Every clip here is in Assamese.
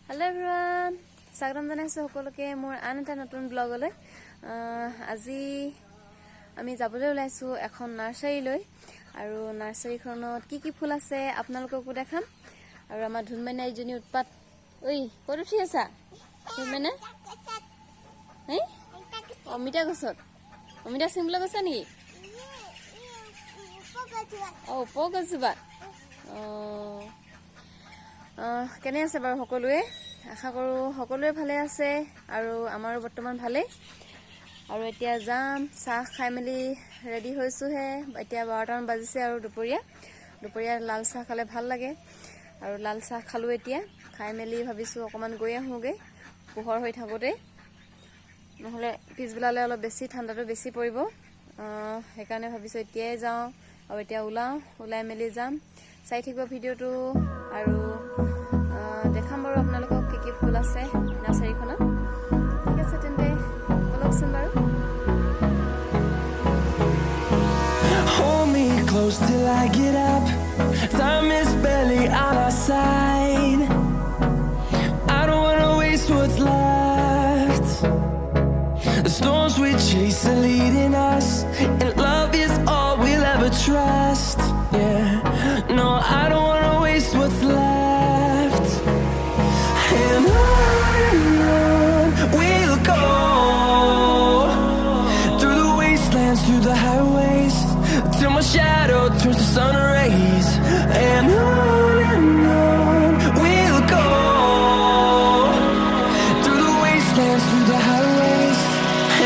Hello everyone, স্বাগতম জনাইছো সকলোকে মোৰ আন এটা নতুন ব্লগলৈ। আজি আমি যাবলৈ ওলাইছো এখন নাৰ্সাৰীলৈ আৰু নাৰ্সাৰীখনত কি ফুল আছে আপোনালোককো দেখাম আৰু আমাৰ ধুনমাইনা ইজনী উৎপাত। ঐ ক'ত উঠি আছা ধুনমাইনা? হেই অমিতা গছত অমিতা ছিঙিবলৈ গৈছা নেকি? ওপৰ গছজোপা। কেনে আছে বাৰু সকলোৱে? আশা কৰোঁ সকলোৱে ভালে আছে আৰু আমাৰো বৰ্তমান ভালেই। আৰু এতিয়া যাম, চাহ খাই মেলি ৰেডি হৈছোঁহে। এতিয়া 12টামান বাজিছে আৰু দুপৰীয়া লাল চাহ খালে ভাল লাগে আৰু লাল চাহ খালোঁ। এতিয়া খাই মেলি ভাবিছোঁ অকণমান গৈ আহোঁগৈ পোহৰ হৈ থাকোঁতে, নহ'লে পিছবেলালৈ অলপ বেছি ঠাণ্ডাটো বেছি পৰিব। সেইকাৰণে ভাবিছোঁ এতিয়াই যাওঁ আৰু এতিয়া ওলাই মেলি যাম। চাই থাকিব ভিডিঅ'টো আৰু দেখাম বাৰু আপোনালোকক কি ফুল আছে নাৰ্চাৰীখনত। ঠিক আছে তেন্তে বলকচোন বাৰু। Hold me close till I get up. Time is barely on our side. I don't wanna waste what's left. The storms we chase are leading us, and love is all we'll ever trust. Yeah, no, I don't wanna waste what's left. And on we'll go, through the wastelands, through the highways, till my shadow turns to sun rays. And on we'll go, through the wastelands, through the highways,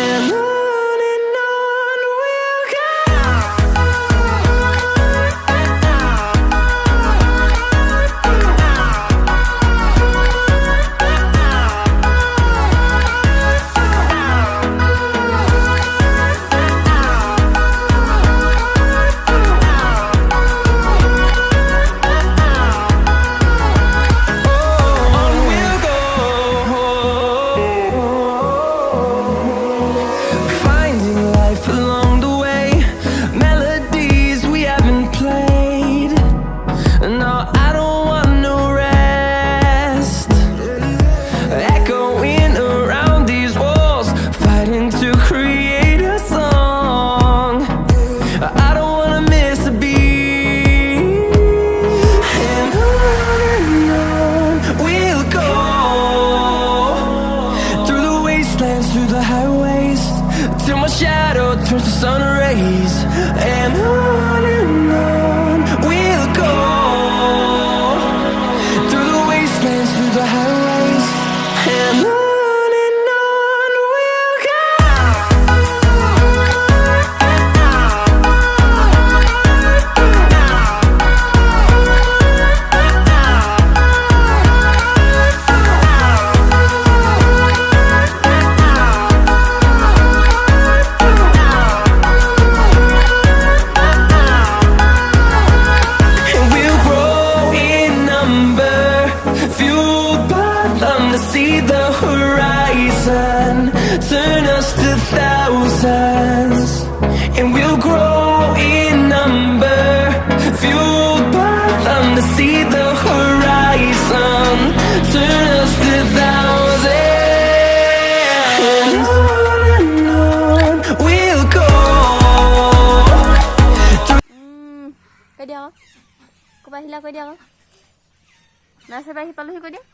and on we'll go. Through the highways, till my shadow turns to sun rays. And on we'll go, through the wastelands, through the highways, and on we'll go. See the horizon, turn us to thousands, and we'll grow in number, fueled by them to see the horizon, turn us to thousands, and on we'll go. কৈ দিয়া ক'বা আহিলা, কৈ দিয়া নাৰ্চাৰী পালোহি, কৈ দিয়া।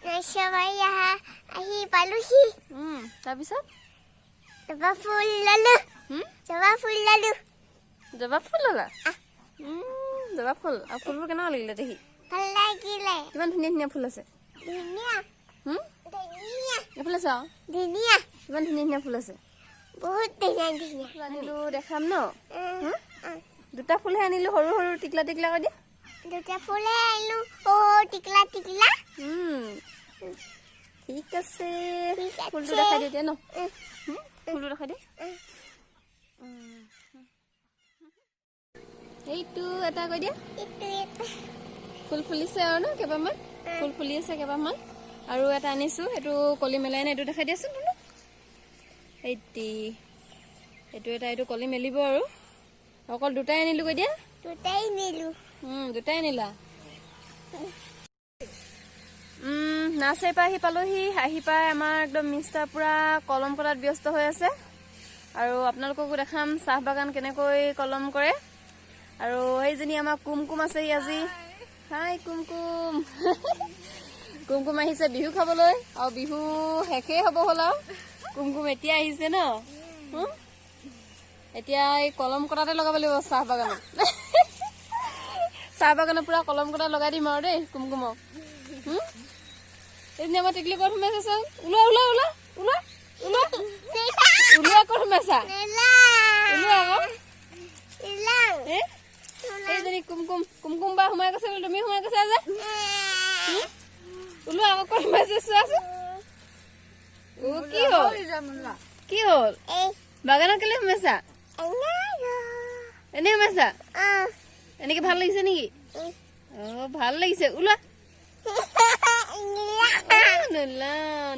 আহি পালোহি। তাৰপিছত জবা ফুল ললো। জবা ফুল ল'লা? জবা ফুল। আৰু ফুলবোৰ কেনেকুৱা লাগিলে দেখি? ভাল লাগিলে। কিমান ধুনীয়া ধুনীয়া ফুল আছে। ধুনীয়া এইফালে চাওঁ, ধুনীয়া কিমান ধুনীয়া ধুনীয়া ফুল আছে। বহুত ধুনীয়া। আনিলোঁ, দেখাম ন? দুটা ফুলহে আনিলোঁ, সৰু সৰু টিকলা টিকলা কৈ দিয়া। দুটা ফুলে আনিলো, টিকলা। ঠিক আছে, ফুলটো দেখাই দিওঁ এতিয়া ন? ফুলটো দেখাই দিওঁ। এইটো এটা কৈ দিয়া। ফুল ফুলিছে আৰু ন কেইবামান, ফুল ফুলি আছে কেইবামান। আৰু এটা আনিছোঁ, সেইটো কলি মেলাই নাই, এইটো দেখাই দিয়াচোন তুমি। এইটো এইটো কলি মেলিব আৰু। অকল দুটাই আনিলোঁ কৈ দিয়া। দুটাই নিলো। দুটাই আনিলা। নাৰ্চাৰীৰ পৰা আহি পালোহি আহি পাই আমাৰ একদম মিষ্টাৰ পুৰা কলম কটাত ব্যস্ত হৈ আছে আৰু আপোনালোককো দেখাম চাহ বাগান কেনেকৈ কলম কৰে আৰু এইজনী আমাৰ কুমকুম আছে আজি হাই কুমকুম কুমকুম আহিছে বিহু খাবলৈ আৰু বিহু শেষেই হ'ব হ'ল আৰু কুমকুম এতিয়া আহিছে ন এতিয়া এই কলম কটাতে লগাব লাগিব চাহ বাগানত চাহ বাগানত পুৰা কলম কটা লগাই দিম আৰু দেই কুমকুমক এইজনী আমাৰ টিকলি ক'ত সোমাইছে ওলোৱা ওলোৱা ওলোৱা ওলোৱা ওলোৱা ওলোৱা ক'ত সোমাইছা ওলোৱা আকৌ এইজনী কুমকুম কুমকুম বা সোমাই গৈছে বোলে তুমি সোমাই গৈছা যে ওলোৱা আকৌ ক'ত সোমাইছে চোৱাচোন কি হ'ল বাগানত কেলে সোমাইছা এনেই সোমাইছা এনেকে ভাল লাগিছে নেকি ভাল লাগিছে ওলোৱা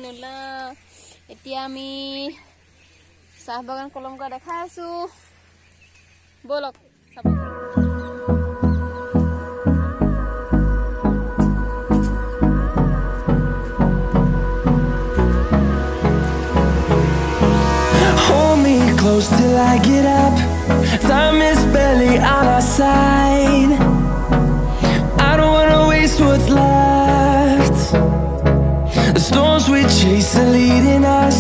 নোলা এতিয়া আমি চাহ বাগান কলম কৰা দেখাই আছো ব'লক চাব Hold me close till I get up. Time is barely on our side. I don't wanna waste what's left. The storms we chase are leading us,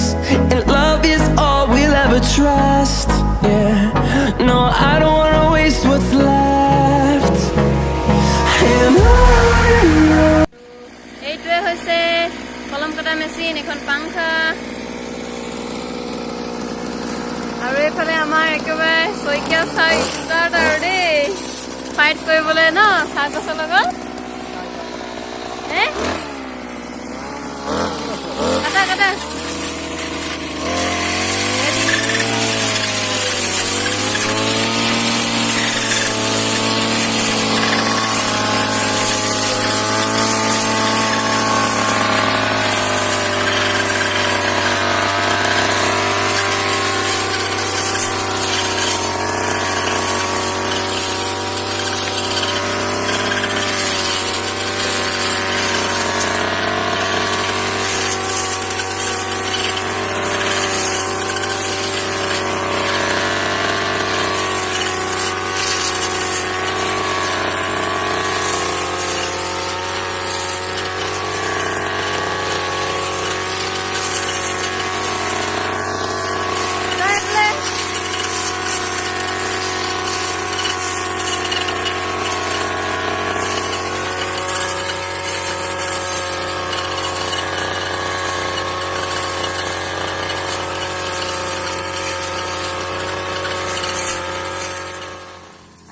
and love is all we'll ever trust. Yeah, no, I don't wanna waste what's left. And on. এইটোৱে হৈছে কলম কটা মেচিন এখন পাংখা আৰু এইফালে আমাৰ একেবাৰে শইকীয়া চাহ ষ্টাৰ্ট আৰু দেই ফাইট কৰিবলৈ ন চাহ গছৰ লগত কাটা কাটা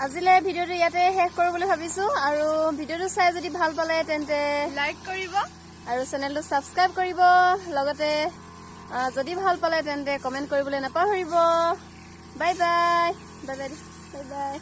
আজিলে ভিডিওটো ইয়াতে শেষ কৰো বুলি ভাবিছো আৰু ভিডিওটো চাই যদি ভাল পালে তেন্তে লাইক কৰিব আৰু চেনেলটো সাবস্ক্ৰাইব কৰিব লগতে যদি ভাল পালে তেন্তে কমেন্ট কৰিবলৈ নাপাহৰিব bye bye bye bye bye